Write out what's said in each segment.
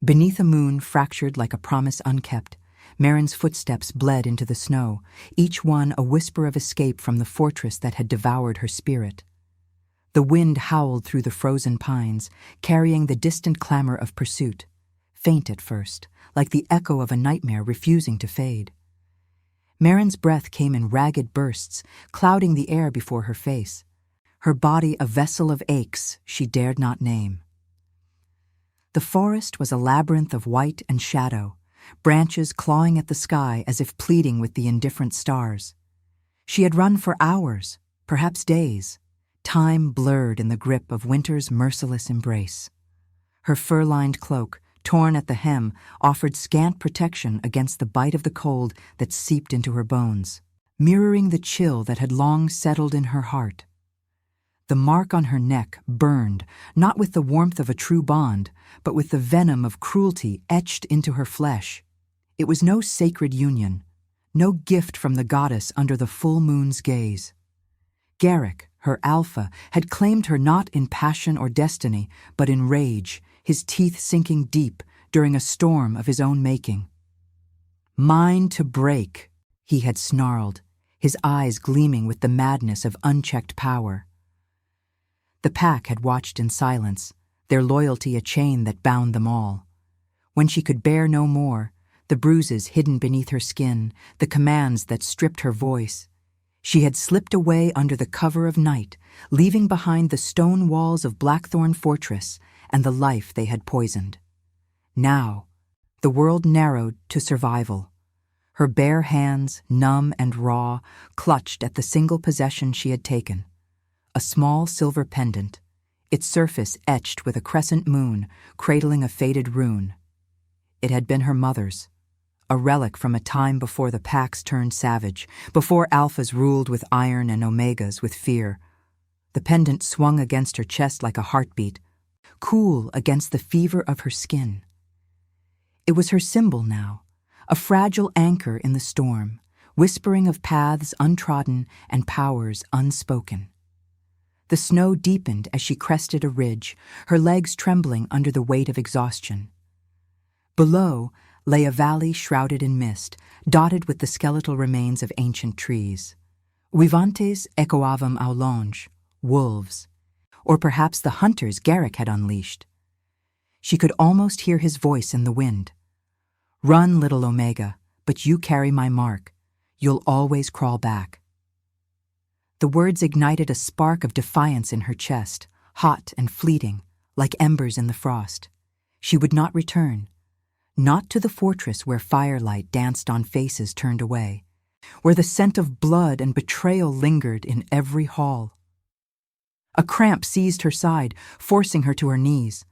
Beneath a moon fractured like a promise unkept, Marin's footsteps bled into the snow, each one a whisper of escape from the fortress that had devoured her spirit. The wind howled through the frozen pines, carrying the distant clamor of pursuit, faint at first, like the echo of a nightmare refusing to fade. Marin's breath came in ragged bursts, clouding the air before her face, her body a vessel of aches she dared not name. The forest was a labyrinth of white and shadow, branches clawing at the sky as if pleading with the indifferent stars. She had run for hours, perhaps days, time blurred in the grip of winter's merciless embrace. Her fur-lined cloak, torn at the hem, offered scant protection against the bite of the cold that seeped into her bones, mirroring the chill that had long settled in her heart. The mark on her neck burned, not with the warmth of a true bond, but with the venom of cruelty etched into her flesh. It was no sacred union, no gift from the goddess under the full moon's gaze. Garrick, her alpha, had claimed her not in passion or destiny, but in rage, his teeth sinking deep during a storm of his own making. "Mine to break," he had snarled, his eyes gleaming with the madness of unchecked power. The pack had watched in silence, their loyalty a chain that bound them all. When she could bear no more, the bruises hidden beneath her skin, the commands that stripped her voice, she had slipped away under the cover of night, leaving behind the stone walls of Blackthorn Fortress and the life they had poisoned. Now, the world narrowed to survival. Her bare hands, numb and raw, clutched at the single possession she had taken. A small silver pendant, its surface etched with a crescent moon, cradling a faded rune. It had been her mother's, a relic from a time before the packs turned savage, before alphas ruled with iron and omegas with fear. The pendant swung against her chest like a heartbeat, cool against the fever of her skin. It was her symbol now, a fragile anchor in the storm, whispering of paths untrodden and powers unspoken. The snow deepened as she crested a ridge, her legs trembling under the weight of exhaustion. Below lay a valley shrouded in mist, dotted with the skeletal remains of ancient trees. Vivantes echoavam aulonge, wolves, or perhaps the hunters Garrick had unleashed. She could almost hear his voice in the wind. "Run, little Omega, but you carry my mark. You'll always crawl back." The words ignited a spark of defiance in her chest, hot and fleeting, like embers in the frost. She would not return. Not to the fortress where firelight danced on faces turned away, where the scent of blood and betrayal lingered in every hall. A cramp seized her side, forcing her to her knees.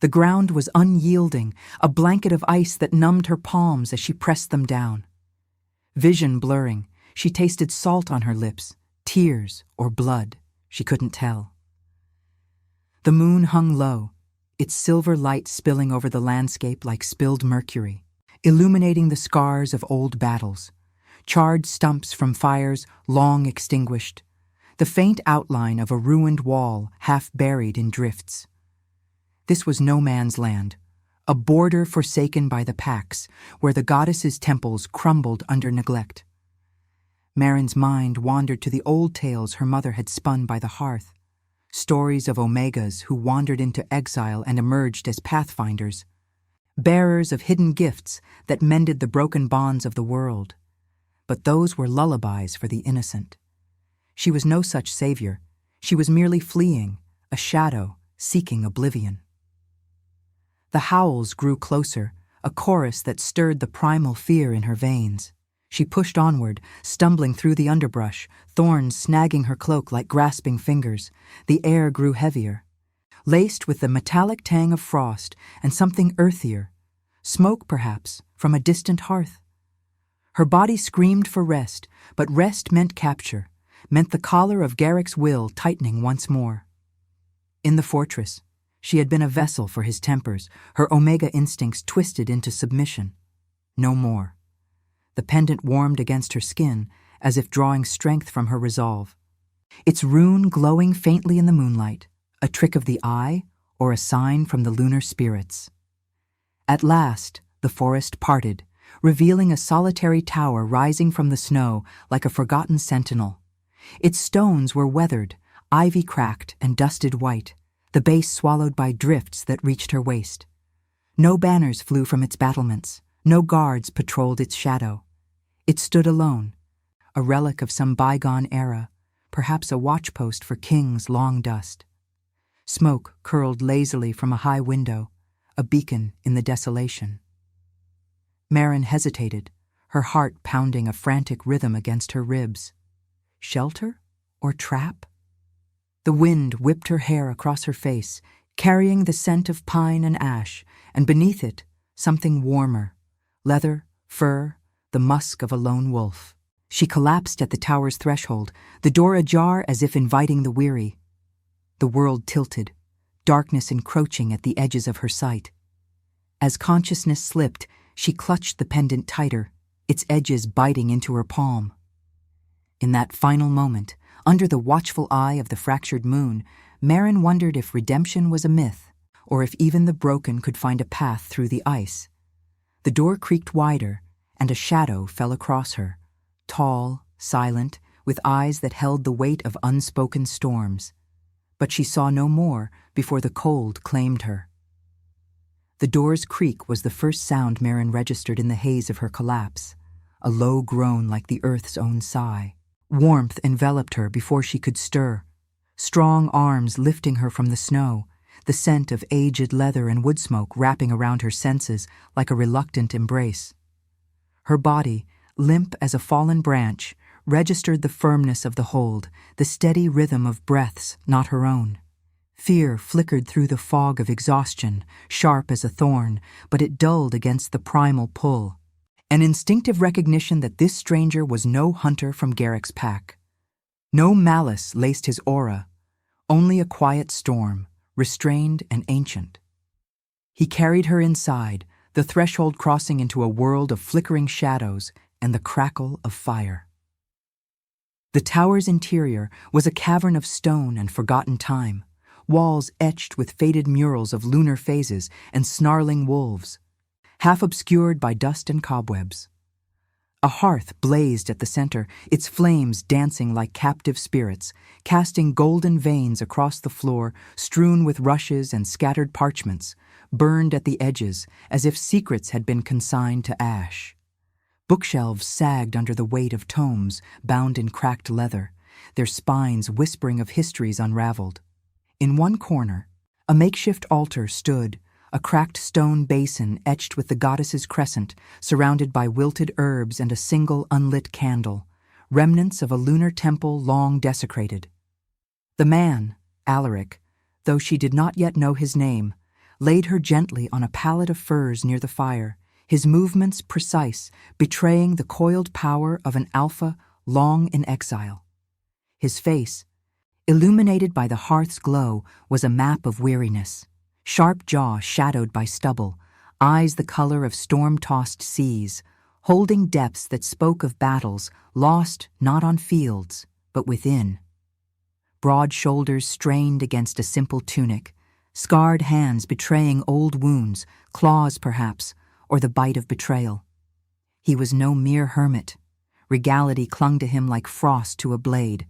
The ground was unyielding, a blanket of ice that numbed her palms as she pressed them down. Vision blurring, she tasted salt on her lips, tears or blood, she couldn't tell. The moon hung low, its silver light spilling over the landscape like spilled mercury, illuminating the scars of old battles, charred stumps from fires long extinguished, the faint outline of a ruined wall half buried in drifts. This was no man's land, a border forsaken by the packs, where the goddess's temples crumbled under neglect. Marin's mind wandered to the old tales her mother had spun by the hearth, stories of omegas who wandered into exile and emerged as pathfinders, bearers of hidden gifts that mended the broken bonds of the world. But those were lullabies for the innocent. She was no such savior. She was merely fleeing, a shadow seeking oblivion. The howls grew closer, a chorus that stirred the primal fear in her veins. She pushed onward, stumbling through the underbrush, thorns snagging her cloak like grasping fingers. The air grew heavier, laced with the metallic tang of frost and something earthier, smoke perhaps, from a distant hearth. Her body screamed for rest, but rest meant capture, meant the collar of Garrick's will tightening once more. In the fortress, she had been a vessel for his tempers, her omega instincts twisted into submission. No more. The pendant warmed against her skin, as if drawing strength from her resolve. Its rune glowing faintly in the moonlight, a trick of the eye or a sign from the lunar spirits. At last, the forest parted, revealing a solitary tower rising from the snow like a forgotten sentinel. Its stones were weathered, ivy cracked and dusted white, the base swallowed by drifts that reached her waist. No banners flew from its battlements, no guards patrolled its shadow. It stood alone, a relic of some bygone era, perhaps a watchpost for kings long dust. Smoke curled lazily from a high window, a beacon in the desolation. Merrin hesitated, her heart pounding a frantic rhythm against her ribs. Shelter or trap? The wind whipped her hair across her face, carrying the scent of pine and ash, and beneath it, something warmer. Leather, fur, the musk of a lone wolf. She collapsed at the tower's threshold, the door ajar as if inviting the weary. The world tilted, darkness encroaching at the edges of her sight. As consciousness slipped, she clutched the pendant tighter, its edges biting into her palm. In that final moment, under the watchful eye of the fractured moon, Merrin wondered if redemption was a myth, or if even the broken could find a path through the ice. The door creaked wider, and a shadow fell across her, tall, silent, with eyes that held the weight of unspoken storms. But she saw no more before the cold claimed her. The door's creak was the first sound Merrin registered in the haze of her collapse, a low groan like the earth's own sigh. Warmth enveloped her before she could stir, strong arms lifting her from the snow, the scent of aged leather and wood smoke wrapping around her senses like a reluctant embrace. Her body, limp as a fallen branch, registered the firmness of the hold, the steady rhythm of breaths not her own. Fear flickered through the fog of exhaustion, sharp as a thorn, but it dulled against the primal pull. An instinctive recognition that this stranger was no hunter from Garrick's pack. No malice laced his aura, only a quiet storm, restrained and ancient. He carried her inside, the threshold crossing into a world of flickering shadows and the crackle of fire. The tower's interior was a cavern of stone and forgotten time, walls etched with faded murals of lunar phases and snarling wolves, half obscured by dust and cobwebs. A hearth blazed at the center, its flames dancing like captive spirits, casting golden veins across the floor, strewn with rushes and scattered parchments, burned at the edges as if secrets had been consigned to ash. Bookshelves sagged under the weight of tomes bound in cracked leather, their spines whispering of histories unraveled. In one corner, a makeshift altar stood, a cracked stone basin etched with the goddess's crescent, surrounded by wilted herbs and a single unlit candle, remnants of a lunar temple long desecrated. The man, Alaric, though she did not yet know his name, laid her gently on a pallet of furs near the fire, his movements precise, betraying the coiled power of an alpha long in exile. His face, illuminated by the hearth's glow, was a map of weariness. Sharp jaw shadowed by stubble, eyes the color of storm-tossed seas, holding depths that spoke of battles lost not on fields, but within. Broad shoulders strained against a simple tunic, scarred hands betraying old wounds, claws perhaps, or the bite of betrayal. He was no mere hermit. Regality clung to him like frost to a blade.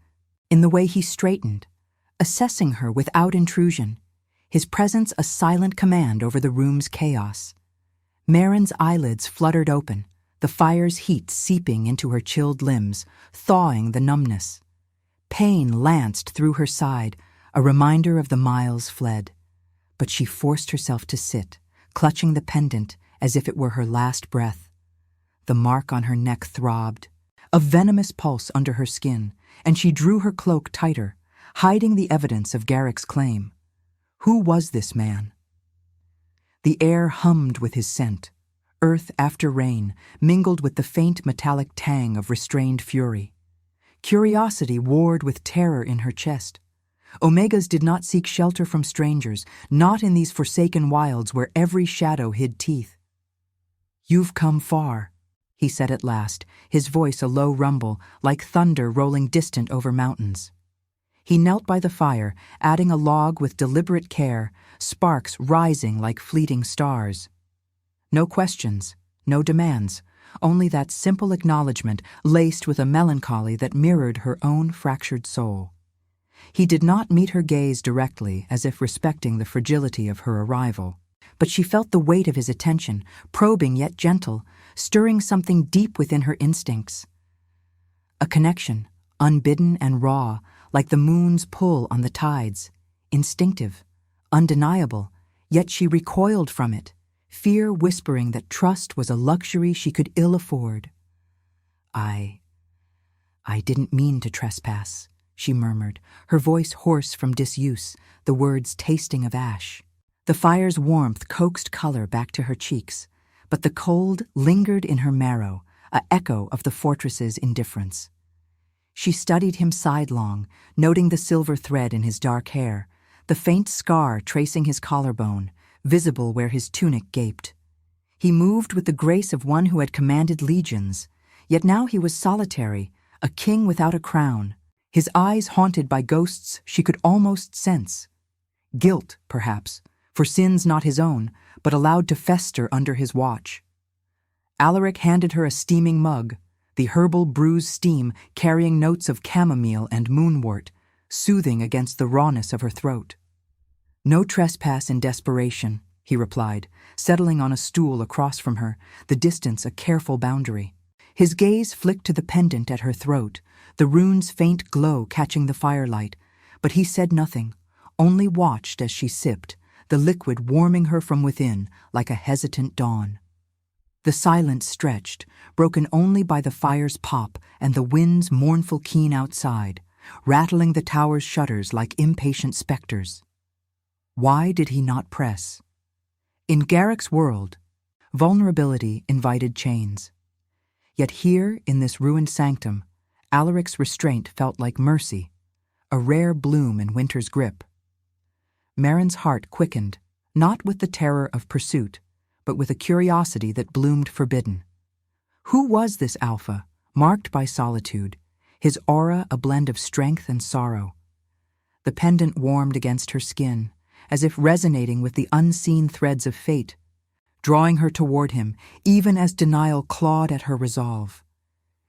In the way he straightened, assessing her without intrusion, his presence a silent command over the room's chaos. Merrin's eyelids fluttered open, the fire's heat seeping into her chilled limbs, thawing the numbness. Pain lanced through her side, a reminder of the miles fled. But she forced herself to sit, clutching the pendant as if it were her last breath. The mark on her neck throbbed, a venomous pulse under her skin, and she drew her cloak tighter, hiding the evidence of Garrick's claim. Who was this man? The air hummed with his scent. Earth after rain mingled with the faint metallic tang of restrained fury. Curiosity warred with terror in her chest. Omegas did not seek shelter from strangers, not in these forsaken wilds where every shadow hid teeth. "You've come far," he said at last, his voice a low rumble, like thunder rolling distant over mountains. He knelt by the fire, adding a log with deliberate care, sparks rising like fleeting stars. No questions, no demands, only that simple acknowledgement laced with a melancholy that mirrored her own fractured soul. He did not meet her gaze directly, as if respecting the fragility of her arrival, but she felt the weight of his attention, probing yet gentle, stirring something deep within her instincts. A connection, unbidden and raw, like the moon's pull on the tides, instinctive, undeniable, yet she recoiled from it, fear whispering that trust was a luxury she could ill afford. I didn't mean to trespass," she murmured, her voice hoarse from disuse, the words tasting of ash. The fire's warmth coaxed color back to her cheeks, but the cold lingered in her marrow, a echo of the fortress's indifference. She studied him sidelong, noting the silver thread in his dark hair, the faint scar tracing his collarbone, visible where his tunic gaped. He moved with the grace of one who had commanded legions, yet now he was solitary, a king without a crown, his eyes haunted by ghosts she could almost sense. Guilt, perhaps, for sins not his own, but allowed to fester under his watch. Alaric handed her a steaming mug, the herbal brew's steam carrying notes of chamomile and moonwort, soothing against the rawness of her throat. "No trespass in desperation," he replied, settling on a stool across from her, the distance a careful boundary. His gaze flicked to the pendant at her throat, the rune's faint glow catching the firelight, but he said nothing, only watched as she sipped, the liquid warming her from within like a hesitant dawn. The silence stretched, broken only by the fire's pop and the wind's mournful keen outside, rattling the tower's shutters like impatient specters. Why did he not press? In Garrick's world, vulnerability invited chains. Yet here, in this ruined sanctum, Alaric's restraint felt like mercy, a rare bloom in winter's grip. Merrin's heart quickened, not with the terror of pursuit, but with a curiosity that bloomed forbidden. Who was this Alpha, marked by solitude, his aura a blend of strength and sorrow? The pendant warmed against her skin, as if resonating with the unseen threads of fate, drawing her toward him, even as denial clawed at her resolve.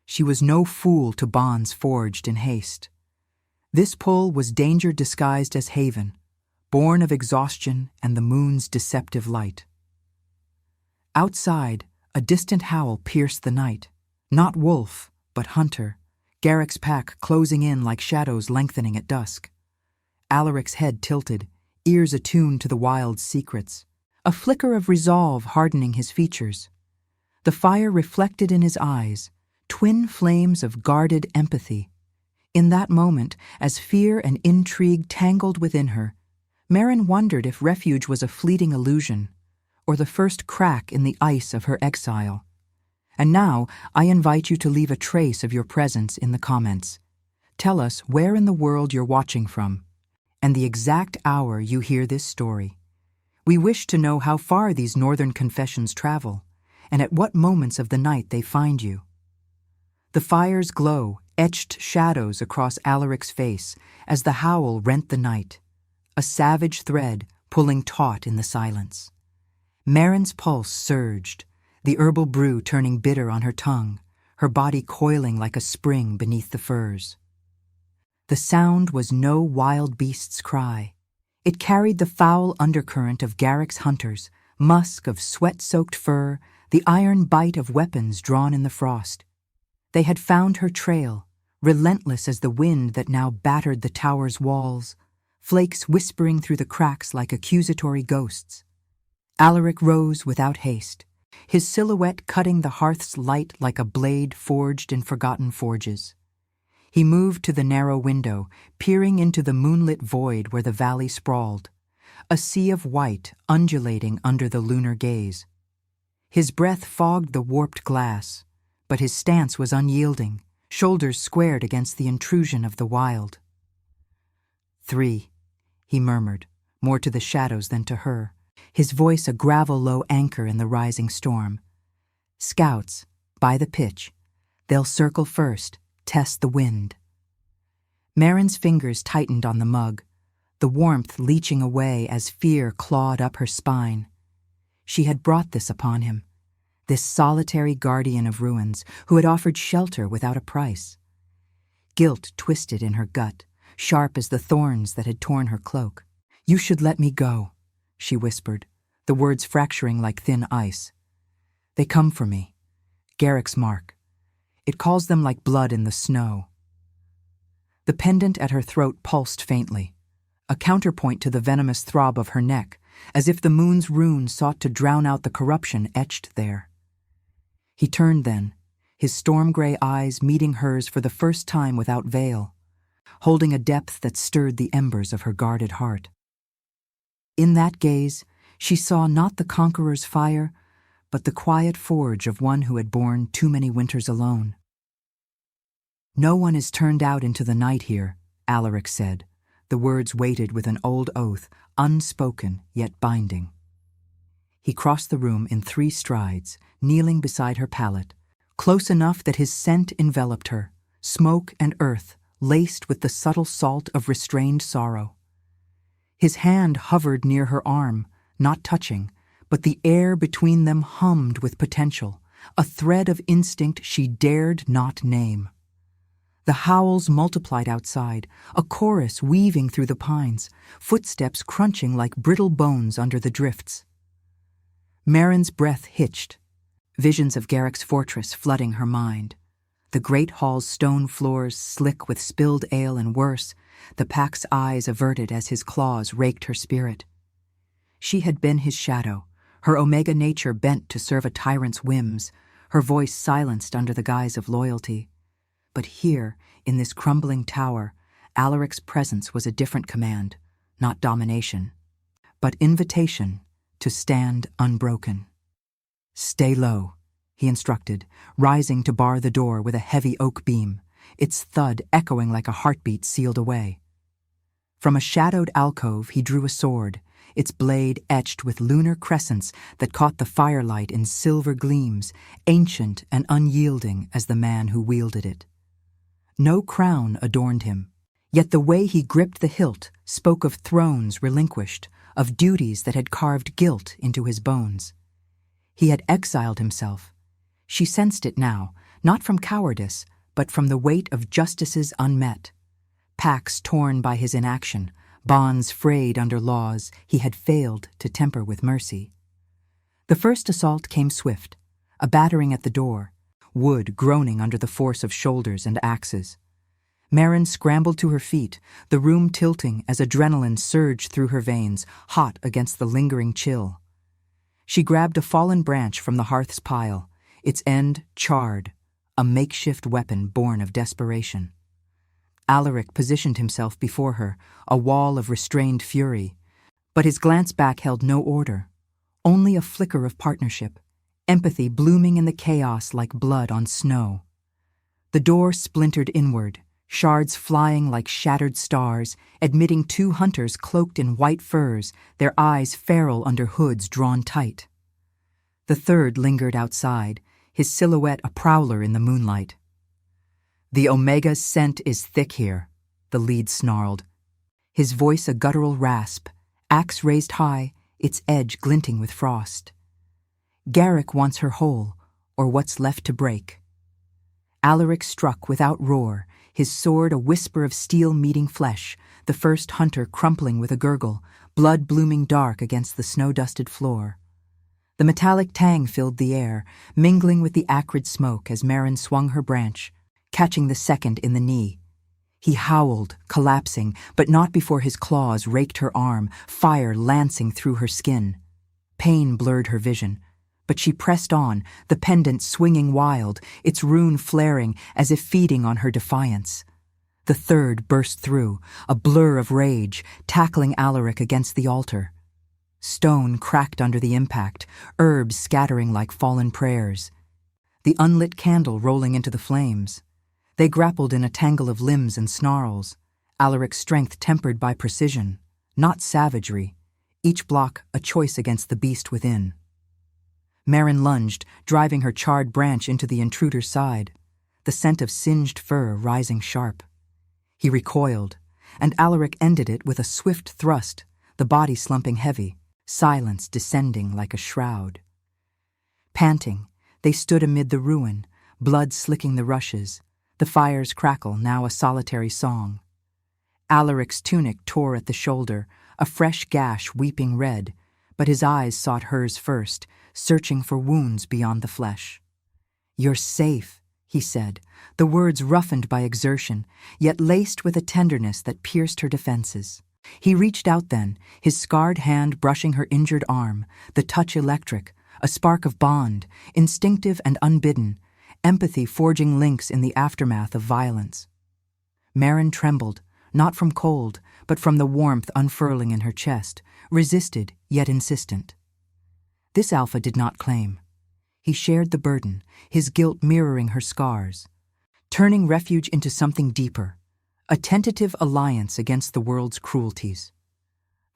She was no fool to bonds forged in haste. This pull was danger disguised as haven, born of exhaustion and the moon's deceptive light. Outside, a distant howl pierced the night, not wolf, but hunter, Garrick's pack closing in like shadows lengthening at dusk. Alaric's head tilted, ears attuned to the wild's secrets, a flicker of resolve hardening his features. The fire reflected in his eyes, twin flames of guarded empathy. In that moment, as fear and intrigue tangled within her, Merrin wondered if Refuge was a fleeting illusion, or the first crack in the ice of her exile. And now, I invite you to leave a trace of your presence in the comments. Tell us where in the world you're watching from, and the exact hour you hear this story. We wish to know how far these northern confessions travel, and at what moments of the night they find you. The fire's glow etched shadows across Alaric's face as the howl rent the night, a savage thread pulling taut in the silence. Merrin's pulse surged, the herbal brew turning bitter on her tongue, her body coiling like a spring beneath the furs. The sound was no wild beast's cry. It carried the foul undercurrent of Garrick's hunters, musk of sweat-soaked fur, the iron bite of weapons drawn in the frost. They had found her trail, relentless as the wind that now battered the tower's walls, flakes whispering through the cracks like accusatory ghosts. Alaric rose without haste, his silhouette cutting the hearth's light like a blade forged in forgotten forges. He moved to the narrow window, peering into the moonlit void where the valley sprawled, a sea of white undulating under the lunar gaze. His breath fogged the warped glass, but his stance was unyielding, shoulders squared against the intrusion of the wild. 3, he murmured, more to the shadows than to her, his voice a gravel-low anchor in the rising storm. Scouts, by the pitch. They'll circle first, test the wind. Merrin's fingers tightened on the mug, the warmth leaching away as fear clawed up her spine. She had brought this upon him, this solitary guardian of ruins who had offered shelter without a price. Guilt twisted in her gut, sharp as the thorns that had torn her cloak. "You should let me go," she whispered, the words fracturing like thin ice. "They come for me. Garrick's mark. It calls them like blood in the snow." The pendant at her throat pulsed faintly, a counterpoint to the venomous throb of her neck, as if the moon's rune sought to drown out the corruption etched there. He turned then, his storm-gray eyes meeting hers for the first time without veil, holding a depth that stirred the embers of her guarded heart. In that gaze, she saw not the conqueror's fire, but the quiet forge of one who had borne too many winters alone. "No one is turned out into the night here," Alaric said, the words weighted with an old oath, unspoken yet binding. He crossed the room in 3 strides, kneeling beside her pallet, close enough that his scent enveloped her, smoke and earth laced with the subtle salt of restrained sorrow. His hand hovered near her arm, not touching, but the air between them hummed with potential, a thread of instinct she dared not name. The howls multiplied outside, a chorus weaving through the pines, footsteps crunching like brittle bones under the drifts. Marin's breath hitched, visions of Garrick's fortress flooding her mind. The great hall's stone floors slick with spilled ale and worse, the pack's eyes averted as his claws raked her spirit. She had been his shadow, her omega nature bent to serve a tyrant's whims, her voice silenced under the guise of loyalty. But here, in this crumbling tower, Alaric's presence was a different command, not domination, but invitation to stand unbroken. "Stay low," he instructed, rising to bar the door with a heavy oak beam, its thud echoing like a heartbeat sealed away. From a shadowed alcove he drew a sword, its blade etched with lunar crescents that caught the firelight in silver gleams, ancient and unyielding as the man who wielded it. No crown adorned him, yet the way he gripped the hilt spoke of thrones relinquished, of duties that had carved guilt into his bones. He had exiled himself. She sensed it now, not from cowardice, but from the weight of justices unmet. Pacts torn by his inaction, bonds frayed under laws he had failed to temper with mercy. The first assault came swift, a battering at the door, wood groaning under the force of shoulders and axes. Marin scrambled to her feet, the room tilting as adrenaline surged through her veins, hot against the lingering chill. She grabbed a fallen branch from the hearth's pile, its end charred, a makeshift weapon born of desperation. Alaric positioned himself before her, a wall of restrained fury, but his glance back held no order, only a flicker of partnership, empathy blooming in the chaos like blood on snow. The door splintered inward, shards flying like shattered stars, admitting 2 hunters cloaked in white furs, their eyes feral under hoods drawn tight. The third lingered outside, his silhouette a prowler in the moonlight. "The Omega's scent is thick here," the lead snarled, his voice a guttural rasp, axe raised high, its edge glinting with frost. "Garrick wants her whole, or what's left to break." Alaric struck without roar, his sword a whisper of steel meeting flesh, the first hunter crumpling with a gurgle, blood blooming dark against the snow-dusted floor. The metallic tang filled the air, mingling with the acrid smoke as Marin swung her branch, catching the second in the knee. He howled, collapsing, but not before his claws raked her arm, fire lancing through her skin. Pain blurred her vision, but she pressed on, the pendant swinging wild, its rune flaring as if feeding on her defiance. The third burst through, a blur of rage, tackling Alaric against the altar. Stone cracked under the impact, herbs scattering like fallen prayers. The unlit candle rolling into the flames. They grappled in a tangle of limbs and snarls, Alaric's strength tempered by precision, not savagery, each block a choice against the beast within. Marin lunged, driving her charred branch into the intruder's side, the scent of singed fur rising sharp. He recoiled, and Alaric ended it with a swift thrust, the body slumping heavy, silence descending like a shroud. Panting, they stood amid the ruin, blood slicking the rushes, the fire's crackle now a solitary song. Alaric's tunic tore at the shoulder, a fresh gash weeping red, but his eyes sought hers first, searching for wounds beyond the flesh. "You're safe," he said, the words roughened by exertion, yet laced with a tenderness that pierced her defenses. He reached out then, his scarred hand brushing her injured arm, the touch electric, a spark of bond, instinctive and unbidden, empathy forging links in the aftermath of violence. Maren trembled, not from cold, but from the warmth unfurling in her chest, resisted yet insistent. This Alpha did not claim. He shared the burden, his guilt mirroring her scars, turning Refuge into something deeper, a tentative alliance against the world's cruelties.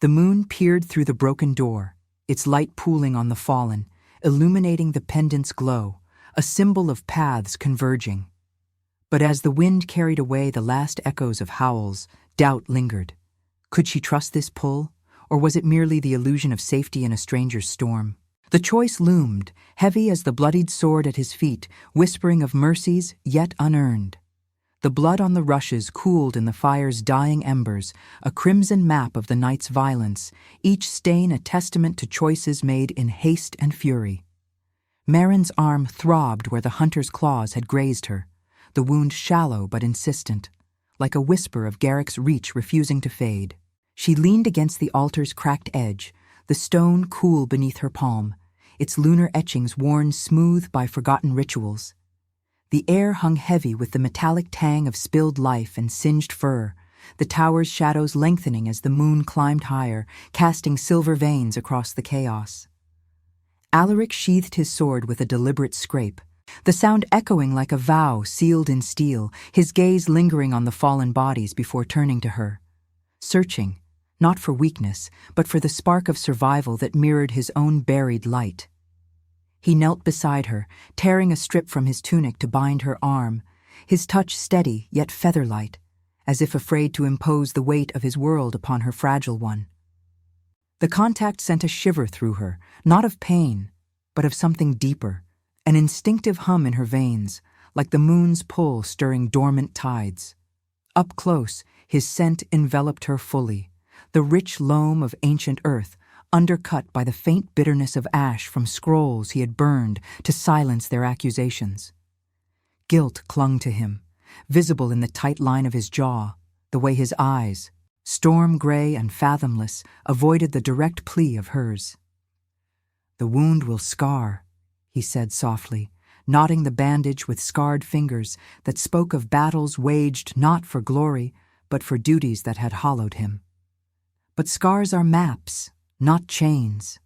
The moon peered through the broken door, its light pooling on the fallen, illuminating the pendant's glow, a symbol of paths converging. But as the wind carried away the last echoes of howls, doubt lingered. Could she trust this pull, or was it merely the illusion of safety in a stranger's storm? The choice loomed, heavy as the bloodied sword at his feet, whispering of mercies yet unearned. The blood on the rushes cooled in the fire's dying embers, a crimson map of the night's violence, each stain a testament to choices made in haste and fury. Maren's arm throbbed where the hunter's claws had grazed her, the wound shallow but insistent, like a whisper of Garrick's reach refusing to fade. She leaned against the altar's cracked edge, the stone cool beneath her palm, its lunar etchings worn smooth by forgotten rituals. The air hung heavy with the metallic tang of spilled life and singed fur, the tower's shadows lengthening as the moon climbed higher, casting silver veins across the chaos. Alaric sheathed his sword with a deliberate scrape, the sound echoing like a vow sealed in steel, his gaze lingering on the fallen bodies before turning to her, searching, not for weakness, but for the spark of survival that mirrored his own buried light. He knelt beside her, tearing a strip from his tunic to bind her arm, his touch steady yet feather-light, as if afraid to impose the weight of his world upon her fragile one. The contact sent a shiver through her, not of pain, but of something deeper, an instinctive hum in her veins, like the moon's pull stirring dormant tides. Up close, his scent enveloped her fully, the rich loam of ancient earth, undercut by the faint bitterness of ash from scrolls he had burned to silence their accusations. Guilt clung to him, visible in the tight line of his jaw, the way his eyes, storm-gray and fathomless, avoided the direct plea of hers. "The wound will scar," he said softly, knotting the bandage with scarred fingers that spoke of battles waged not for glory, but for duties that had hollowed him. "But scars are maps, not chains."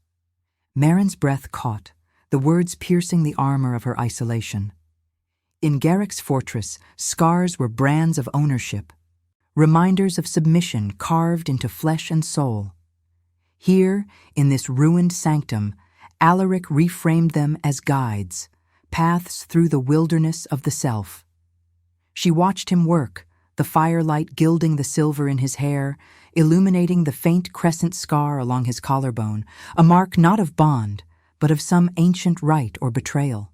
Maren's breath caught, the words piercing the armor of her isolation. In Garrick's fortress, scars were brands of ownership, reminders of submission carved into flesh and soul. Here, in this ruined sanctum, Alaric reframed them as guides, paths through the wilderness of the self. She watched him work, the firelight gilding the silver in his hair, illuminating the faint crescent scar along his collarbone, a mark not of bond, but of some ancient rite or betrayal.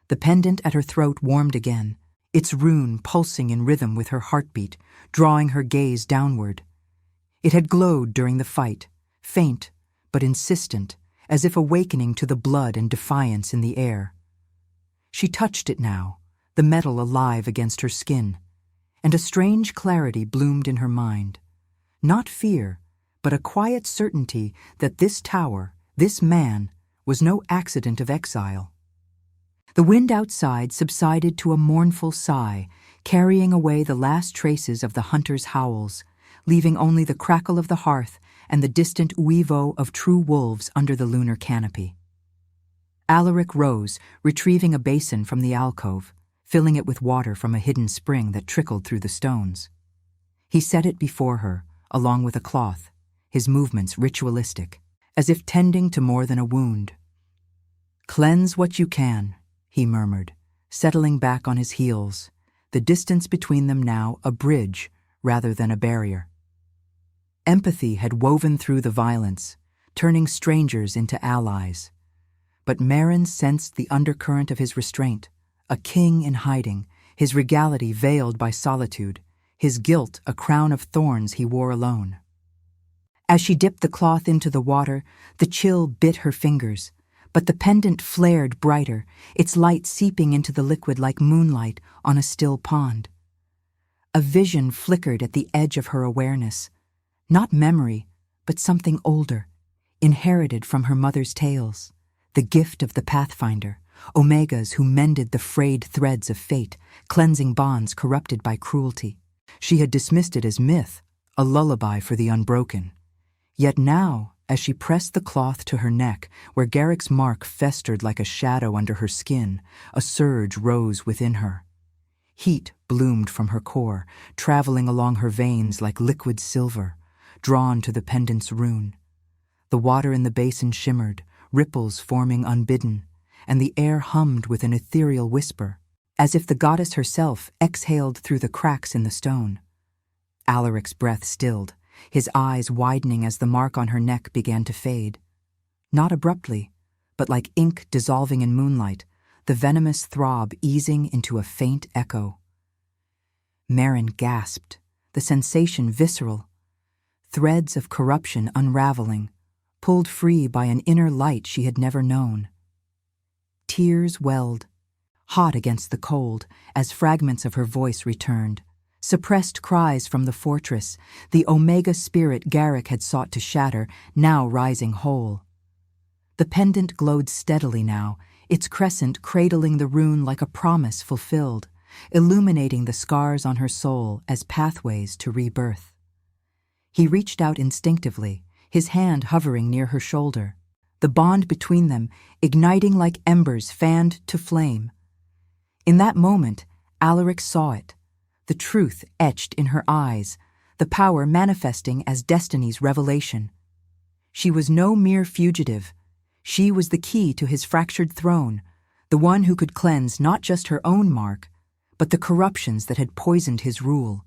The pendant at her throat warmed again, its rune pulsing in rhythm with her heartbeat, drawing her gaze downward. It had glowed during the fight, faint but insistent, as if awakening to the blood and defiance in the air. She touched it now, the metal alive against her skin, and a strange clarity bloomed in her mind. Not fear, but a quiet certainty that this tower, this man, was no accident of exile. The wind outside subsided to a mournful sigh, carrying away the last traces of the hunter's howls, leaving only the crackle of the hearth and the distant ouivo of true wolves under the lunar canopy. Alaric rose, retrieving a basin from the alcove, filling it with water from a hidden spring that trickled through the stones. He set it before her, along with a cloth, his movements ritualistic, as if tending to more than a wound. "Cleanse what you can," he murmured, settling back on his heels, the distance between them now a bridge rather than a barrier. Empathy had woven through the violence, turning strangers into allies. But Meren sensed the undercurrent of his restraint, a king in hiding, his regality veiled by solitude, his guilt a crown of thorns he wore alone. As she dipped the cloth into the water, the chill bit her fingers, but the pendant flared brighter, its light seeping into the liquid like moonlight on a still pond. A vision flickered at the edge of her awareness, not memory, but something older, inherited from her mother's tales, the gift of the Pathfinder, Omegas who mended the frayed threads of fate, cleansing bonds corrupted by cruelty. She had dismissed it as myth, a lullaby for the unbroken. Yet now, as she pressed the cloth to her neck, where Garrick's mark festered like a shadow under her skin, a surge rose within her. Heat bloomed from her core, traveling along her veins like liquid silver, drawn to the pendant's rune. The water in the basin shimmered, ripples forming unbidden, and the air hummed with an ethereal whisper, as if the goddess herself exhaled through the cracks in the stone. Alaric's breath stilled, his eyes widening as the mark on her neck began to fade. Not abruptly, but like ink dissolving in moonlight, the venomous throb easing into a faint echo. Meren gasped, the sensation visceral. Threads of corruption unraveling, pulled free by an inner light she had never known. Tears welled, hot against the cold, as fragments of her voice returned. Suppressed cries from the fortress, the Omega spirit Garrick had sought to shatter, now rising whole. The pendant glowed steadily now, its crescent cradling the rune like a promise fulfilled, illuminating the scars on her soul as pathways to rebirth. He reached out instinctively, his hand hovering near her shoulder, the bond between them igniting like embers fanned to flame. In that moment, Alaric saw it, the truth etched in her eyes, the power manifesting as destiny's revelation. She was no mere fugitive. She was the key to his fractured throne, the one who could cleanse not just her own mark, but the corruptions that had poisoned his rule.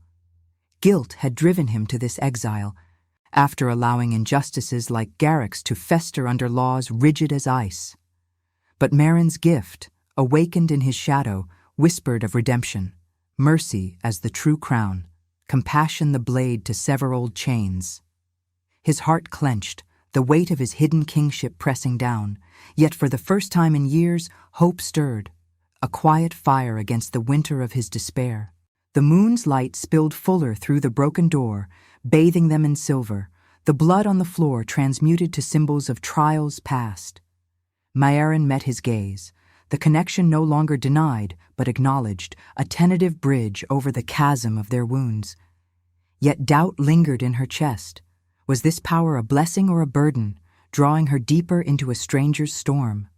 Guilt had driven him to this exile, after allowing injustices like Garrick's to fester under laws rigid as ice. But Meren's gift, awakened in his shadow, whispered of redemption, mercy as the true crown, compassion the blade to sever old chains. His heart clenched, the weight of his hidden kingship pressing down, yet for the first time in years, hope stirred, a quiet fire against the winter of his despair. The moon's light spilled fuller through the broken door, bathing them in silver, the blood on the floor transmuted to symbols of trials past. Mairen met his gaze, the connection no longer denied, but acknowledged, a tentative bridge over the chasm of their wounds. Yet doubt lingered in her chest. Was this power a blessing or a burden, drawing her deeper into a stranger's storm?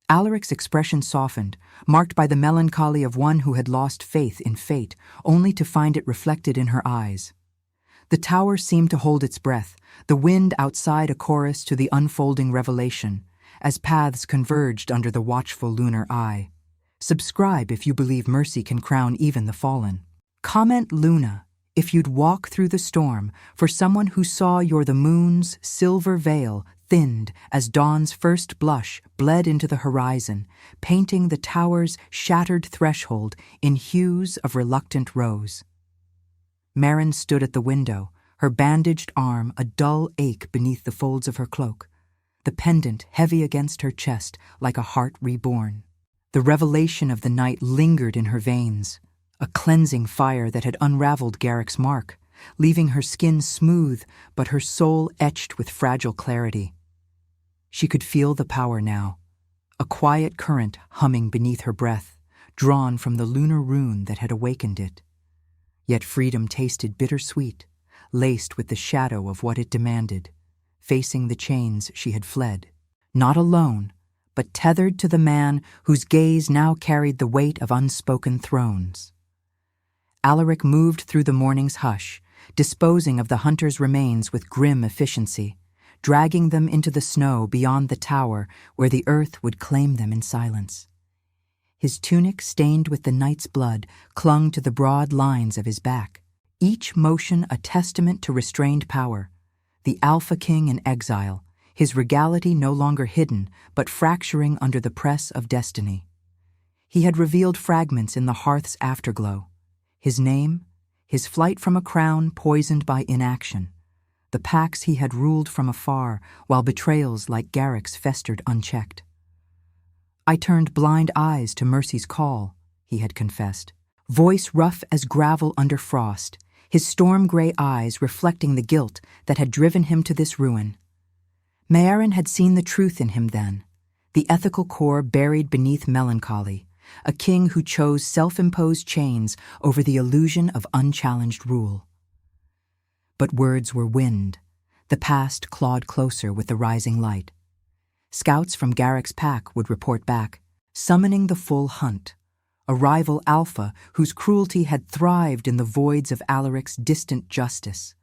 Alaric's expression softened, marked by the melancholy of one who had lost faith in fate, only to find it reflected in her eyes. The tower seemed to hold its breath, the wind outside a chorus to the unfolding revelation, as paths converged under the watchful lunar eye. Subscribe if you believe mercy can crown even the fallen. Comment Luna if you'd walk through the storm for someone who saw you're the moon's silver veil thinned as dawn's first blush bled into the horizon, painting the tower's shattered threshold in hues of reluctant rose. Meren stood at the window, her bandaged arm a dull ache beneath the folds of her cloak, the pendant heavy against her chest like a heart reborn. The revelation of the night lingered in her veins, a cleansing fire that had unraveled Garrick's mark, leaving her skin smooth but her soul etched with fragile clarity. She could feel the power now, a quiet current humming beneath her breath, drawn from the lunar rune that had awakened it. Yet freedom tasted bittersweet, laced with the shadow of what it demanded, facing the chains she had fled, not alone, but tethered to the man whose gaze now carried the weight of unspoken thrones. Alaric moved through the morning's hush, disposing of the hunter's remains with grim efficiency, dragging them into the snow beyond the tower where the earth would claim them in silence. His tunic, stained with the night's blood, clung to the broad lines of his back, each motion a testament to restrained power, the Alpha King in exile, his regality no longer hidden, but fracturing under the press of destiny. He had revealed fragments in the hearth's afterglow. His name, his flight from a crown poisoned by inaction, the packs he had ruled from afar, while betrayals like Garrick's festered unchecked. I turned blind eyes to Mercy's call, he had confessed, voice rough as gravel under frost, his storm-gray eyes reflecting the guilt that had driven him to this ruin. Mairen had seen the truth in him then, the ethical core buried beneath melancholy, a king who chose self-imposed chains over the illusion of unchallenged rule. But words were wind. The past clawed closer with the rising light. Scouts from Garrick's pack would report back, summoning the full hunt, a rival alpha whose cruelty had thrived in the voids of Alaric's distant justice.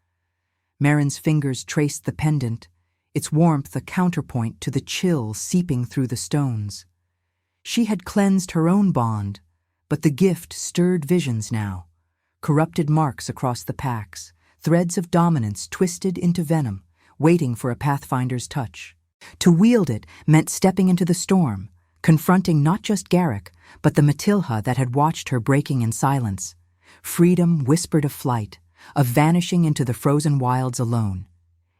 Mairen's fingers traced the pendant, its warmth a counterpoint to the chill seeping through the stones. She had cleansed her own bond, but the gift stirred visions now, corrupted marks across the packs, threads of dominance twisted into venom, waiting for a pathfinder's touch. To wield it meant stepping into the storm, confronting not just Garrick, but the Matilha that had watched her breaking in silence. Freedom whispered of flight, of vanishing into the frozen wilds alone.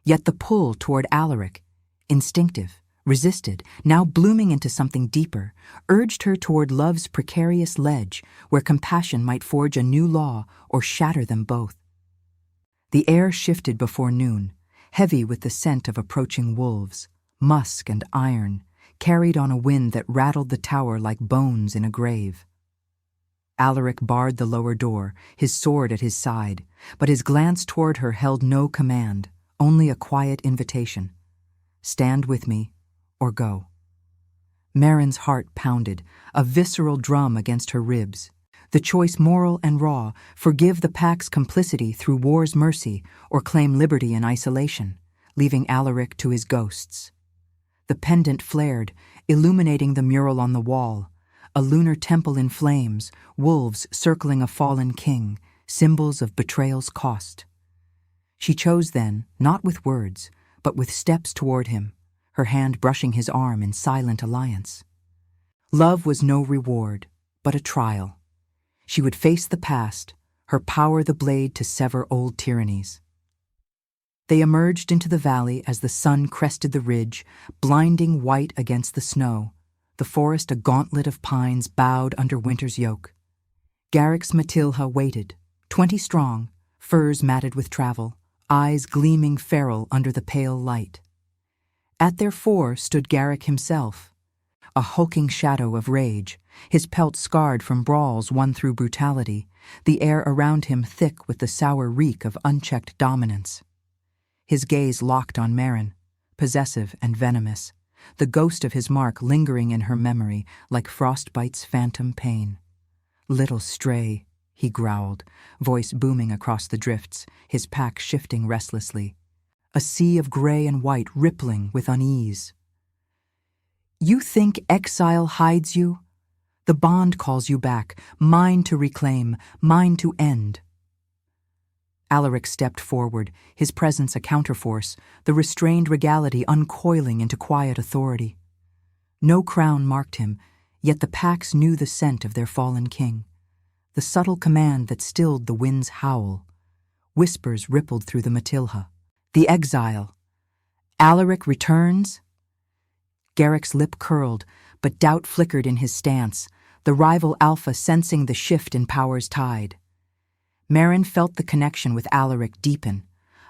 Yet the pull toward Alaric, instinctive, resisted, now blooming into something deeper, urged her toward love's precarious ledge, where compassion might forge a new law or shatter them both. The air shifted before noon, heavy with the scent of approaching wolves, musk and iron, carried on a wind that rattled the tower like bones in a grave. Alaric barred the lower door, his sword at his side, but his glance toward her held no command, only a quiet invitation. Stand with me, or go. Mairen's heart pounded, a visceral drum against her ribs. The choice moral and raw, forgive the pack's complicity through war's mercy, or claim liberty in isolation, leaving Alaric to his ghosts. The pendant flared, illuminating the mural on the wall, a lunar temple in flames, wolves circling a fallen king, symbols of betrayal's cost. She chose then, not with words, but with steps toward him, her hand brushing his arm in silent alliance. Love was no reward, but a trial. She would face the past, her power the blade to sever old tyrannies. They emerged into the valley as the sun crested the ridge, blinding white against the snow, the forest a gauntlet of pines bowed under winter's yoke. Garrick's Matilha waited, 20 strong, furs matted with travel, eyes gleaming feral under the pale light. At their fore stood Garrick himself, a hulking shadow of rage, his pelt scarred from brawls won through brutality, the air around him thick with the sour reek of unchecked dominance. His gaze locked on Mairen, possessive and venomous, the ghost of his mark lingering in her memory like frostbite's phantom pain. "Little stray," he growled, voice booming across the drifts, his pack shifting restlessly. A sea of gray and white rippling with unease. "You think exile hides you? The bond calls you back, mine to reclaim, mine to end." Alaric stepped forward, his presence a counterforce, the restrained regality uncoiling into quiet authority. No crown marked him, yet the packs knew the scent of their fallen king, the subtle command that stilled the wind's howl. Whispers rippled through the Matilha. "The exile. Alaric returns?" Garrick's lip curled, but doubt flickered in his stance, the rival alpha sensing the shift in power's tide. Mairen felt the connection with Alaric deepen,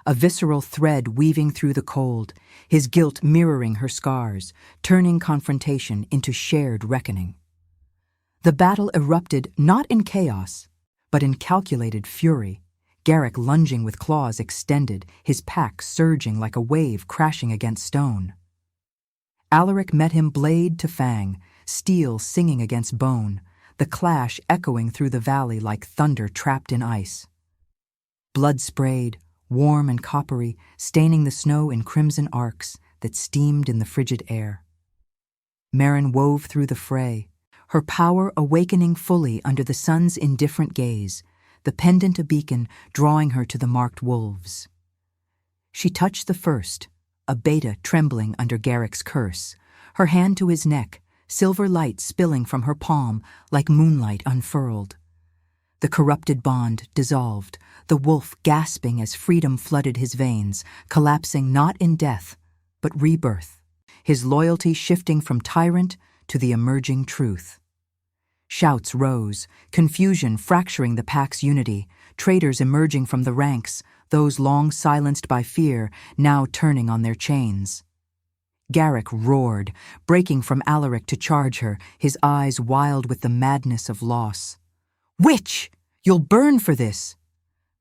a visceral thread weaving through the cold, his guilt mirroring her scars, turning confrontation into shared reckoning. The battle erupted not in chaos, but in calculated fury, Garrick lunging with claws extended, his pack surging like a wave crashing against stone. Alaric met him blade to fang, steel singing against bone, the clash echoing through the valley like thunder trapped in ice. Blood sprayed, warm and coppery, staining the snow in crimson arcs that steamed in the frigid air. Mairen wove through the fray, her power awakening fully under the sun's indifferent gaze, the pendant a beacon drawing her to the marked wolves. She touched the first, a beta trembling under Garrick's curse, her hand to his neck, silver light spilling from her palm like moonlight unfurled. The corrupted bond dissolved, the wolf gasping as freedom flooded his veins, collapsing not in death, but rebirth, his loyalty shifting from tyrant to the emerging truth. Shouts rose, confusion fracturing the pack's unity, traitors emerging from the ranks, those long silenced by fear now turning on their chains. Garrick roared, breaking from Alaric to charge her, his eyes wild with the madness of loss. "Witch! You'll burn for this!"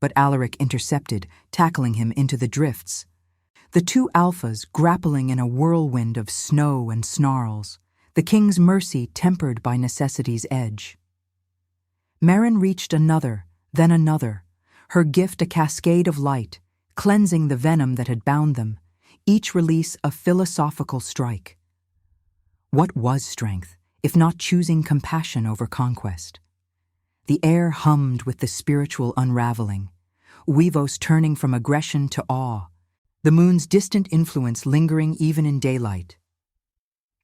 But Alaric intercepted, tackling him into the drifts. The two alphas grappling in a whirlwind of snow and snarls, the king's mercy tempered by necessity's edge. Meryn reached another, then another, her gift a cascade of light, cleansing the venom that had bound them, each release a philosophical strike. What was strength, if not choosing compassion over conquest? The air hummed with the spiritual unraveling, Weavos turning from aggression to awe, the moon's distant influence lingering even in daylight.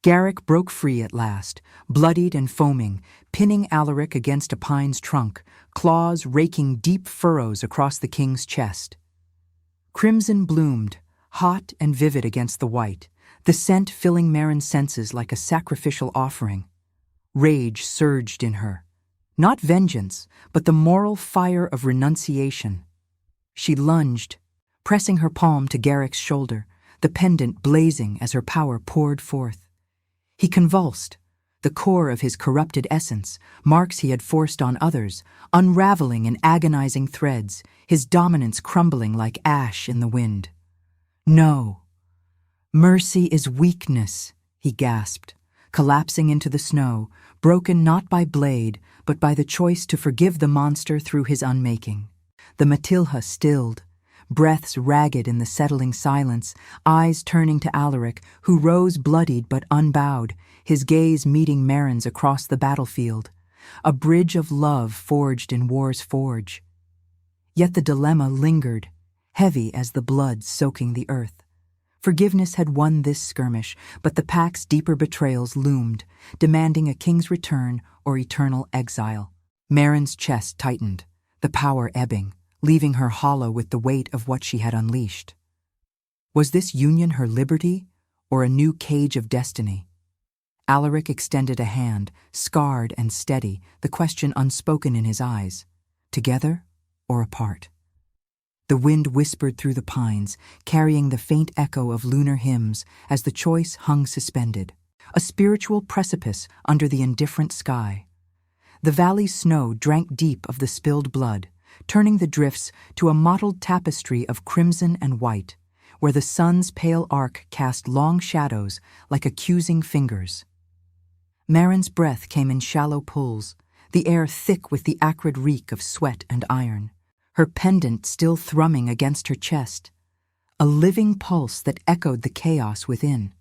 Garrick broke free at last, bloodied and foaming, pinning Alaric against a pine's trunk, claws raking deep furrows across the king's chest. Crimson bloomed, hot and vivid against the white, the scent filling Meryn's senses like a sacrificial offering. Rage surged in her. Not vengeance, but the moral fire of renunciation. She lunged, pressing her palm to Garrick's shoulder, the pendant blazing as her power poured forth. He convulsed, the core of his corrupted essence, marks he had forced on others, unraveling in agonizing threads, his dominance crumbling like ash in the wind. "No. Mercy is weakness," he gasped, collapsing into the snow, broken not by blade, but by the choice to forgive the monster through his unmaking. The Matilha stilled, breaths ragged in the settling silence, eyes turning to Alaric, who rose bloodied but unbowed, his gaze meeting Meryn's across the battlefield, a bridge of love forged in war's forge. Yet the dilemma lingered, heavy as the blood soaking the earth. Forgiveness had won this skirmish, but the pack's deeper betrayals loomed, demanding a king's return or eternal exile. Meryn's chest tightened, the power ebbing, leaving her hollow with the weight of what she had unleashed. Was this union her liberty, or a new cage of destiny? Alaric extended a hand, scarred and steady, the question unspoken in his eyes. Together or apart? The wind whispered through the pines, carrying the faint echo of lunar hymns as the choice hung suspended, a spiritual precipice under the indifferent sky. The valley's snow drank deep of the spilled blood, turning the drifts to a mottled tapestry of crimson and white, where the sun's pale arc cast long shadows like accusing fingers. Meryn's breath came in shallow pulls, the air thick with the acrid reek of sweat and iron, her pendant still thrumming against her chest, a living pulse that echoed the chaos within.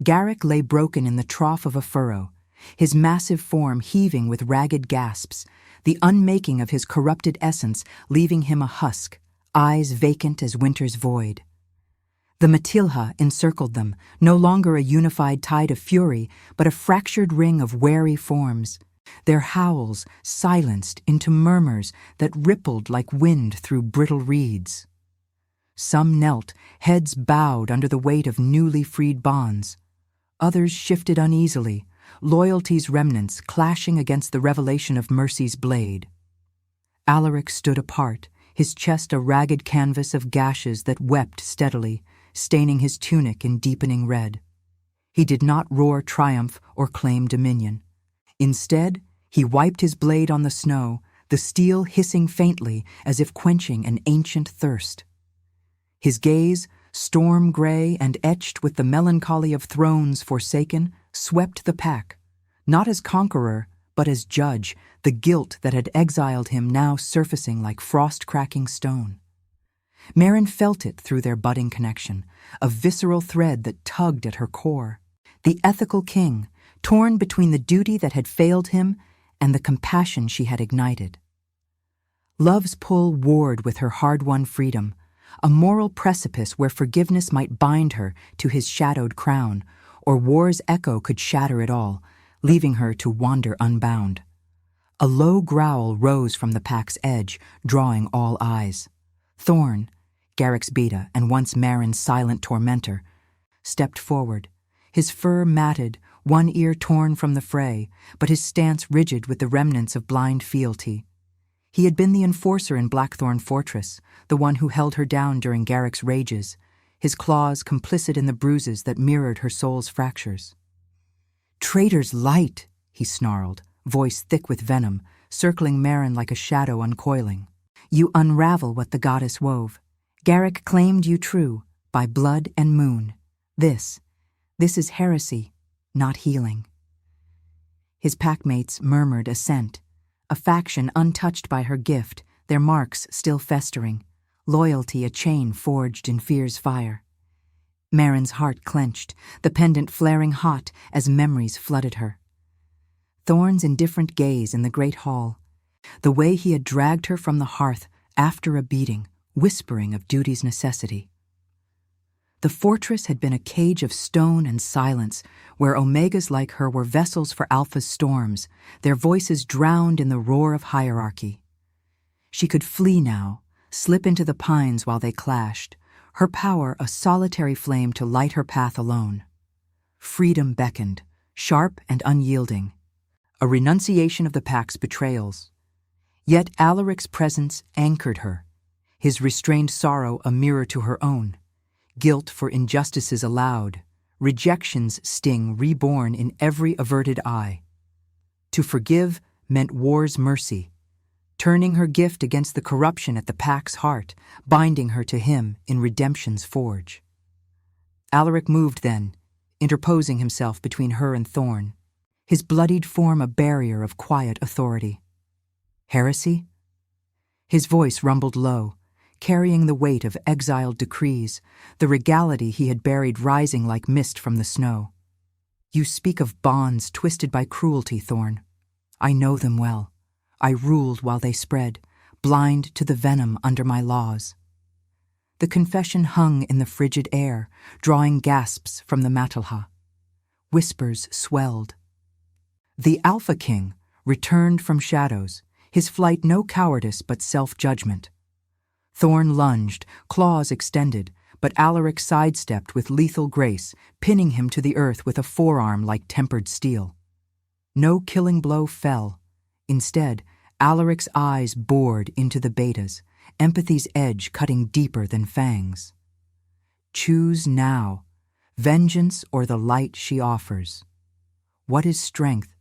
Garrick lay broken in the trough of a furrow, his massive form heaving with ragged gasps, the unmaking of his corrupted essence leaving him a husk, eyes vacant as winter's void. The Matilha encircled them, no longer a unified tide of fury, but a fractured ring of wary forms, their howls silenced into murmurs that rippled like wind through brittle reeds. Some knelt, heads bowed under the weight of newly freed bonds. Others shifted uneasily, loyalty's remnants clashing against the revelation of mercy's blade. Alaric stood apart, his chest a ragged canvas of gashes that wept steadily, staining his tunic in deepening red. He did not roar triumph or claim dominion. Instead, he wiped his blade on the snow, the steel hissing faintly as if quenching an ancient thirst. His gaze, storm gray and etched with the melancholy of thrones forsaken, swept the pack, not as conqueror, but as judge, the guilt that had exiled him now surfacing like frost-cracking stone. Meryn felt it through their budding connection, a visceral thread that tugged at her core. The ethical king, torn between the duty that had failed him and the compassion she had ignited. Love's pull warred with her hard-won freedom, a moral precipice where forgiveness might bind her to his shadowed crown, or war's echo could shatter it all, leaving her to wander unbound. A low growl rose from the pack's edge, drawing all eyes. Thorn, Garrick's beta and once Marin's silent tormentor, stepped forward, his fur matted, one ear torn from the fray, but his stance rigid with the remnants of blind fealty. He had been the enforcer in Blackthorn Fortress, the one who held her down during Garrick's rages, his claws complicit in the bruises that mirrored her soul's fractures. "Traitor's light," he snarled, voice thick with venom, circling Marin like a shadow uncoiling. "You unravel what the goddess wove. Garrick claimed you true, by blood and moon. This is heresy, not healing." His packmates murmured assent, a faction untouched by her gift, their marks still festering, loyalty a chain forged in fear's fire. Marin's heart clenched, the pendant flaring hot as memories flooded her. Thorn's indifferent gaze in the great hall, the way he had dragged her from the hearth after a beating, whispering of duty's necessity. The fortress had been a cage of stone and silence, where Omegas like her were vessels for Alpha's storms, their voices drowned in the roar of hierarchy. She could flee now, slip into the pines while they clashed, her power a solitary flame to light her path alone. Freedom beckoned, sharp and unyielding, a renunciation of the pack's betrayals. Yet Alaric's presence anchored her, his restrained sorrow a mirror to her own. Guilt for injustices allowed, rejection's sting reborn in every averted eye. To forgive meant war's mercy, turning her gift against the corruption at the pack's heart, binding her to him in redemption's forge. Alaric moved then, interposing himself between her and Thorn, his bloodied form a barrier of quiet authority. Heresy? His voice rumbled low, carrying the weight of exiled decrees, the regality he had buried rising like mist from the snow. You speak of bonds twisted by cruelty, Thorn. I know them well. I ruled while they spread, blind to the venom under my laws. The confession hung in the frigid air, drawing gasps from the Matalha. Whispers swelled. The Alpha King returned from shadows, his flight no cowardice but self-judgment. Thorn lunged, claws extended, but Alaric sidestepped with lethal grace, pinning him to the earth with a forearm like tempered steel. No killing blow fell. Instead, Alaric's eyes bored into the betas, empathy's edge cutting deeper than fangs. Choose now, vengeance or the light she offers. What is strength,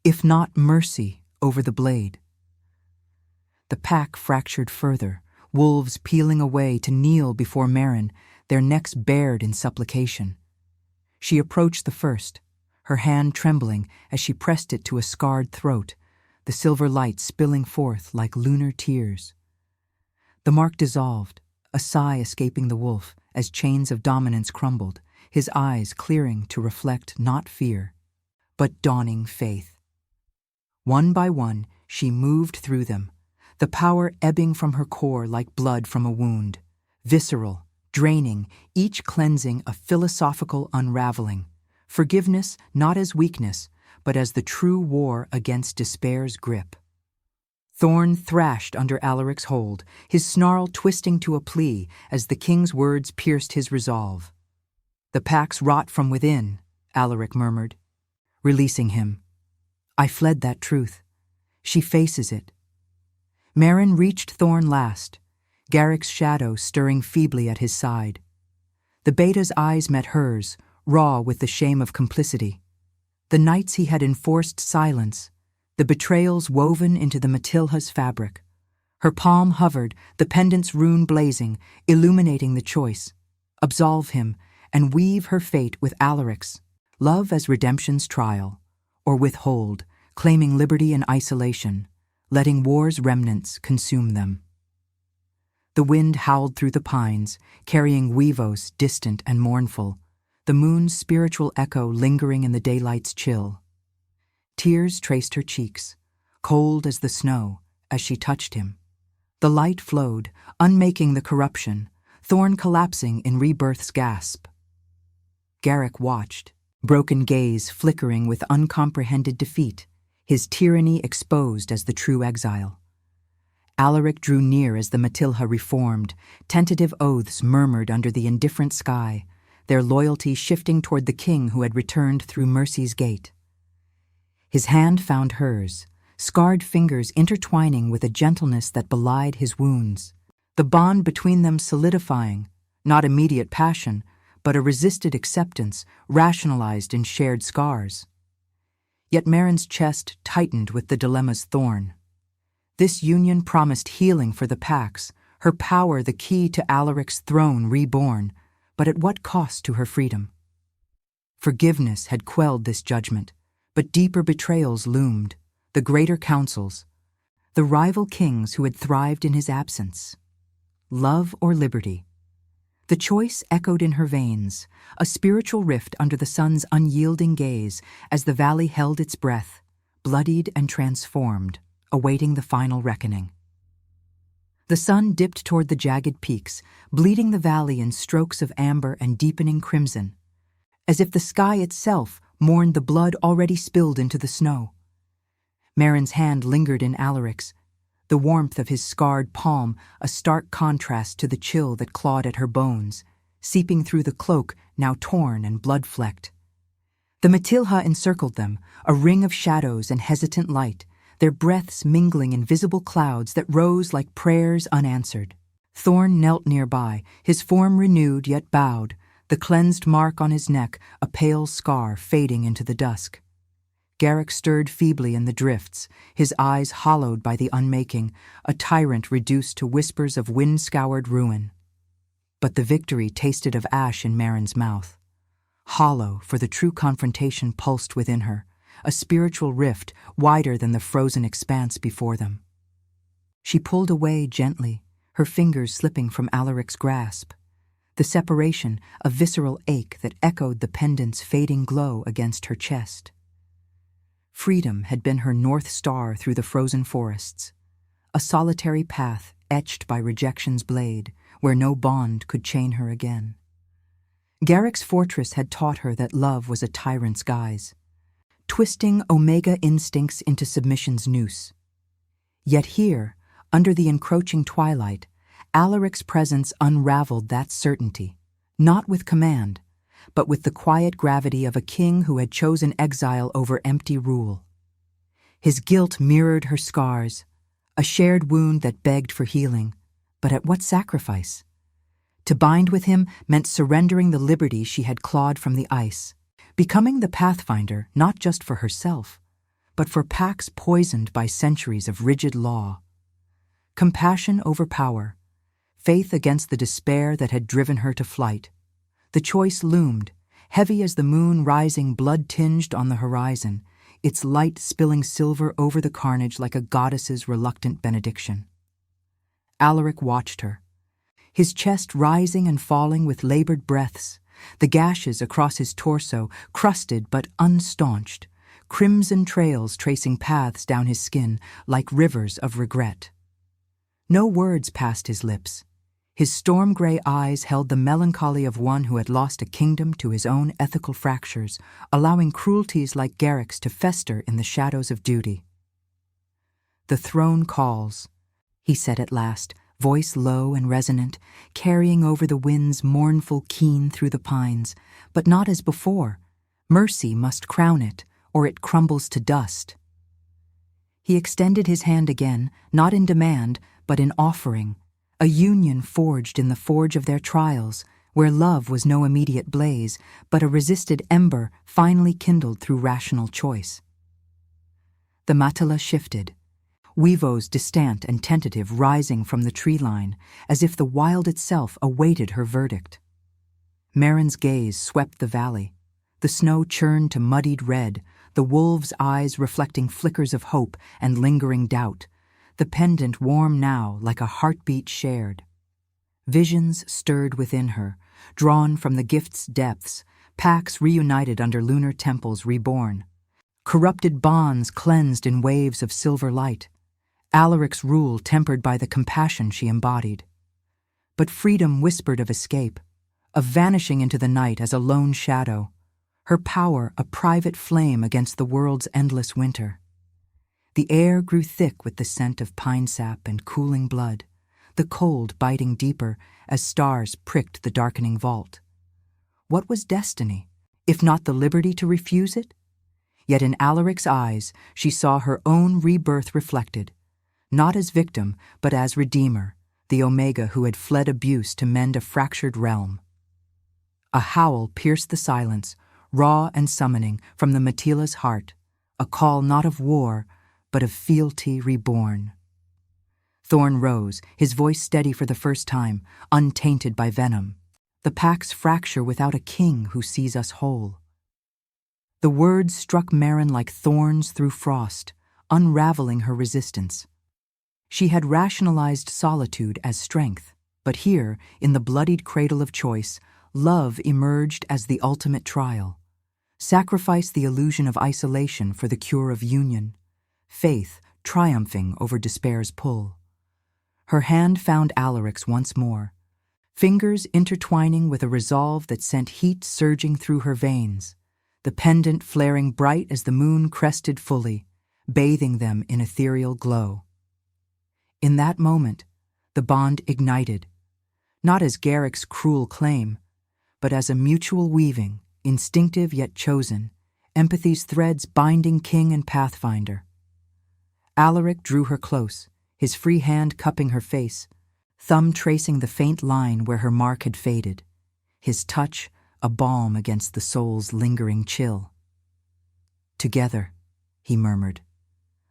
if not mercy, over the blade? The pack fractured further, wolves peeling away to kneel before Marin, their necks bared in supplication. She approached the first, her hand trembling as she pressed it to a scarred throat, the silver light spilling forth like lunar tears. The mark dissolved, a sigh escaping the wolf as chains of dominance crumbled, his eyes clearing to reflect not fear, but dawning faith. One by one, she moved through them, the power ebbing from her core like blood from a wound, visceral, draining, each cleansing a philosophical unraveling. Forgiveness not as weakness, but as the true war against despair's grip. Thorn thrashed under Alaric's hold, his snarl twisting to a plea as the king's words pierced his resolve. The pack's rot from within, Alaric murmured, releasing him. I fled that truth. She faces it. Marin reached Thorn last, Garrick's shadow stirring feebly at his side. The beta's eyes met hers, raw with the shame of complicity. The nights he had enforced silence, the betrayals woven into the Matilha's fabric. Her palm hovered, the pendant's rune blazing, illuminating the choice. Absolve him, and weave her fate with Alaric's, love as redemption's trial, or withhold, claiming liberty in isolation, letting war's remnants consume them. The wind howled through the pines, carrying Weavos distant and mournful, the moon's spiritual echo lingering in the daylight's chill. Tears traced her cheeks, cold as the snow, as she touched him. The light flowed, unmaking the corruption, thorn collapsing in rebirth's gasp. Garrick watched, broken gaze flickering with uncomprehended defeat, his tyranny exposed as the true exile. Alaric drew near as the Matilha reformed, tentative oaths murmured under the indifferent sky, their loyalty shifting toward the king who had returned through mercy's gate. His hand found hers, scarred fingers intertwining with a gentleness that belied his wounds, the bond between them solidifying, not immediate passion, but a resisted acceptance rationalized in shared scars. Yet Merrin's chest tightened with the dilemma's thorn. This union promised healing for the Pax, her power the key to Alaric's throne reborn, but at what cost to her freedom? Forgiveness had quelled this judgment, but deeper betrayals loomed, the greater councils, the rival kings who had thrived in his absence. Love or liberty? The choice echoed in her veins, a spiritual rift under the sun's unyielding gaze as the valley held its breath, bloodied and transformed, awaiting the final reckoning. The sun dipped toward the jagged peaks, bleeding the valley in strokes of amber and deepening crimson, as if the sky itself mourned the blood already spilled into the snow. Merrin's hand lingered in Alaric's, the warmth of his scarred palm a stark contrast to the chill that clawed at her bones, seeping through the cloak now torn and blood-flecked. The Matilha encircled them, a ring of shadows and hesitant light, their breaths mingling in visible clouds that rose like prayers unanswered. Thorn knelt nearby, his form renewed yet bowed, the cleansed mark on his neck a pale scar fading into the dusk. Garrick stirred feebly in the drifts, his eyes hollowed by the unmaking, a tyrant reduced to whispers of wind-scoured ruin. But the victory tasted of ash in Merrin's mouth. Hollow, for the true confrontation pulsed within her, a spiritual rift wider than the frozen expanse before them. She pulled away gently, her fingers slipping from Alaric's grasp. The separation, a visceral ache that echoed the pendant's fading glow against her chest. Freedom had been her north star through the frozen forests, a solitary path etched by rejection's blade, where no bond could chain her again. Garrick's fortress had taught her that love was a tyrant's guise, twisting omega instincts into submission's noose. Yet here, under the encroaching twilight, Alaric's presence unraveled that certainty, not with command, but with the quiet gravity of a king who had chosen exile over empty rule. His guilt mirrored her scars, a shared wound that begged for healing, but at what sacrifice? To bind with him meant surrendering the liberty she had clawed from the ice, becoming the pathfinder not just for herself, but for Pax poisoned by centuries of rigid law. Compassion over power, faith against the despair that had driven her to flight. The choice loomed, heavy as the moon rising blood-tinged on the horizon, its light spilling silver over the carnage like a goddess's reluctant benediction. Alaric watched her, his chest rising and falling with labored breaths, the gashes across his torso crusted but unstaunched, crimson trails tracing paths down his skin like rivers of regret. No words passed his lips. His storm-gray eyes held the melancholy of one who had lost a kingdom to his own ethical fractures, allowing cruelties like Garrick's to fester in the shadows of duty. "The throne calls," he said at last, voice low and resonant, carrying over the wind's mournful keen through the pines, but not as before. Mercy must crown it, or it crumbles to dust. He extended his hand again, not in demand, but in offering, a union forged in the forge of their trials, where love was no immediate blaze, but a resisted ember finally kindled through rational choice. The Matala shifted, Weavo's distant and tentative rising from the tree line, as if the wild itself awaited her verdict. Merrin's gaze swept the valley, the snow churned to muddied red, the wolves' eyes reflecting flickers of hope and lingering doubt, the pendant warm now like a heartbeat shared. Visions stirred within her, drawn from the gift's depths, Pax reunited under lunar temples reborn. Corrupted bonds cleansed in waves of silver light. Alaric's rule tempered by the compassion she embodied. But freedom whispered of escape, of vanishing into the night as a lone shadow, her power a private flame against the world's endless winter. The air grew thick with the scent of pine sap and cooling blood, the cold biting deeper as stars pricked the darkening vault. What was destiny, if not the liberty to refuse it? Yet in Alaric's eyes she saw her own rebirth reflected, not as victim but as redeemer, the Omega who had fled abuse to mend a fractured realm. A howl pierced the silence, raw and summoning from the Matila's heart, a call not of war, but of fealty reborn. Thorn rose, his voice steady for the first time, untainted by venom. The packs fracture without a king who sees us whole. The words struck Maren like thorns through frost, unraveling her resistance. She had rationalized solitude as strength, but here, in the bloodied cradle of choice, love emerged as the ultimate trial. Sacrifice the illusion of isolation for the cure of union, faith triumphing over despair's pull. Her hand found Alaric's once more, fingers intertwining with a resolve that sent heat surging through her veins, the pendant flaring bright as the moon crested fully, bathing them in ethereal glow. In that moment, the bond ignited, not as Garrick's cruel claim, but as a mutual weaving, instinctive yet chosen, empathy's threads binding king and pathfinder. Alaric drew her close, his free hand cupping her face, thumb tracing the faint line where her mark had faded, his touch a balm against the soul's lingering chill. Together, he murmured,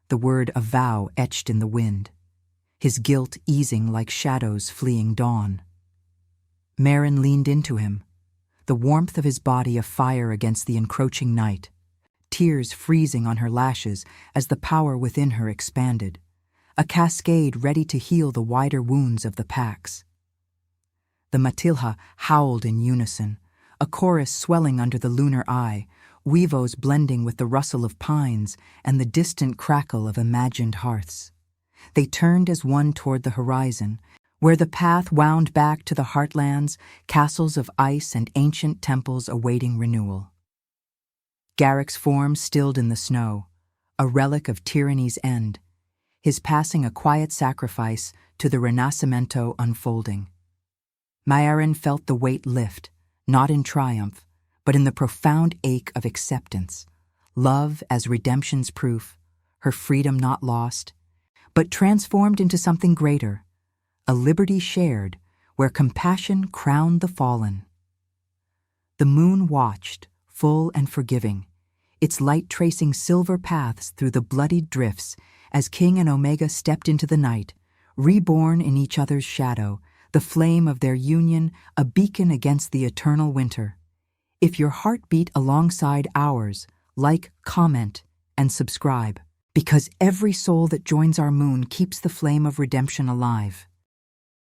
the word a vow etched in the wind, his guilt easing like shadows fleeing dawn. Maren leaned into him, the warmth of his body afire against the encroaching night, tears freezing on her lashes as the power within her expanded, a cascade ready to heal the wider wounds of the packs. The Matilha howled in unison, a chorus swelling under the lunar eye, weavos blending with the rustle of pines and the distant crackle of imagined hearths. They turned as one toward the horizon, where the path wound back to the heartlands, castles of ice and ancient temples awaiting renewal. Garrick's form stilled in the snow, a relic of tyranny's end, his passing a quiet sacrifice to the Renascimento unfolding. Maren felt the weight lift, not in triumph, but in the profound ache of acceptance, love as redemption's proof, her freedom not lost, but transformed into something greater, a liberty shared where compassion crowned the fallen. The moon watched, full and forgiving, its light tracing silver paths through the bloodied drifts as King and Omega stepped into the night, reborn in each other's shadow, the flame of their union a beacon against the eternal winter. If your heart beat alongside ours, like, comment, and subscribe, because every soul that joins our moon keeps the flame of redemption alive.